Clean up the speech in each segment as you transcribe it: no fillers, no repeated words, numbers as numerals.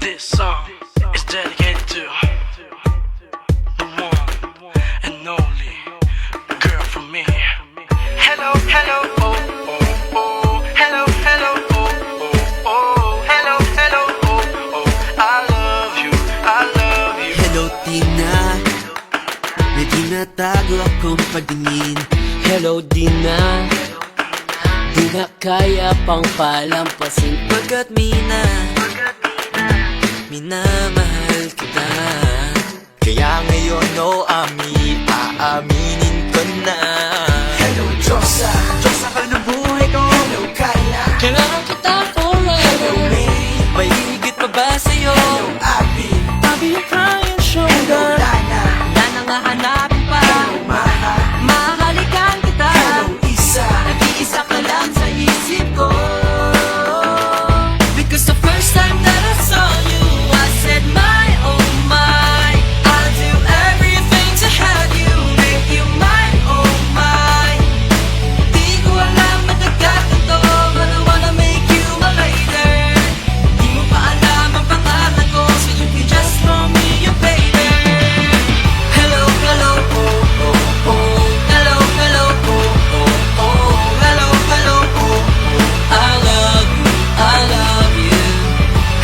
This song is dedicated to the one and only girl for me. Hello, hello, oh, oh, oh. Hello, hello, oh, oh, oh. Hello, hello, oh, oh. I love you, I love you. Hello Tina, may tinatago akong pagtingin. Hello Dina, di na kaya pang palampasin. Pagkat minamahal kita. Kaya ngayon aaminin ko na. Hello Diyosa, Diyosa ka ng buhay ko. Hello Kayla, Kailangan kita forever. Hello May, May higit pa ba sa'yo? Hello Abby, I'll be your crying Hello shoulder. Lana, Na nangahanapin pa. Hello Maha, Mahalikan kita. Hello Isa, Nag-iisa ka lang sa isip ko. Because the first time that I saw you, I said my oh my, I'll do everything to have you, make you mine oh my. Di ko alam matagat ito, but I wanna make you my lady. Di mo pa alam ang pangalan ko, so you can just call me your baby. Hello, hello, oh, oh, oh. Hello, hello, oh, oh, oh. Hello, hello, oh, oh. I love you, I love you.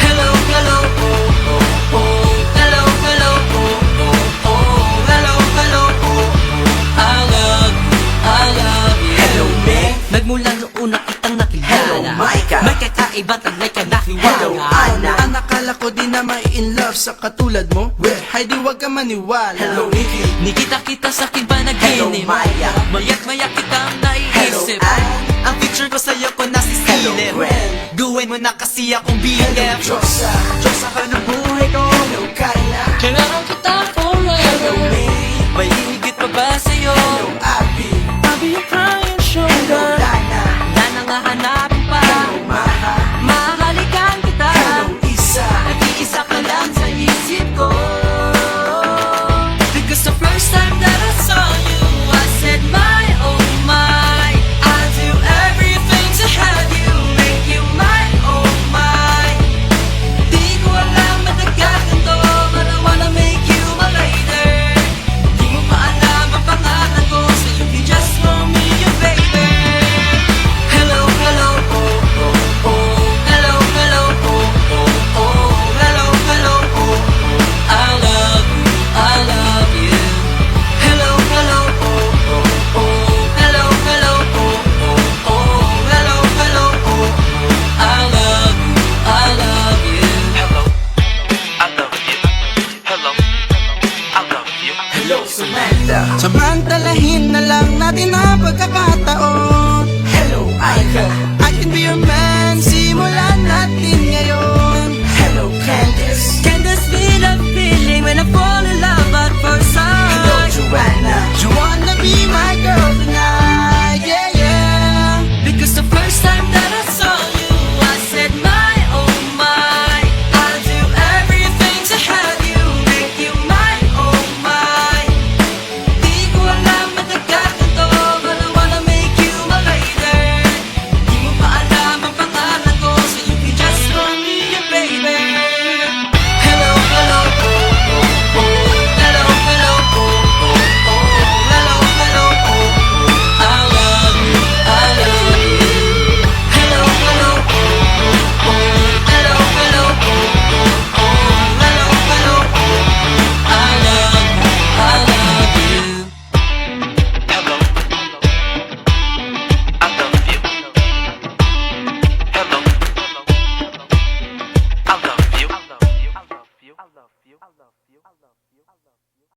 Hello, hello, oh, oh, oh. Hello, hello, oh, oh, oh. Hello, hello, oh, oh. I love you, I love you. Hello May, Nagmula noong una kitang nakilala. Hello, Micah. May kakaibang taglay ka Hello nahiwala. Ana, Ang akala ko di na may in love sa katulad mo. Well, hay di wag ka maniwala. Hello Nikki, Nikita kita sa aking Hello panaginip. Maya, Maya't maya kitang Hello naiisip. Ann, Ang picture ko sa'yo ko Hello nasisilip. Gwen, Gawin mo na kasi akong Hello BF. Diyosa, Diyosa ka ng buhay ko. Hello Kayla, Kailangan kita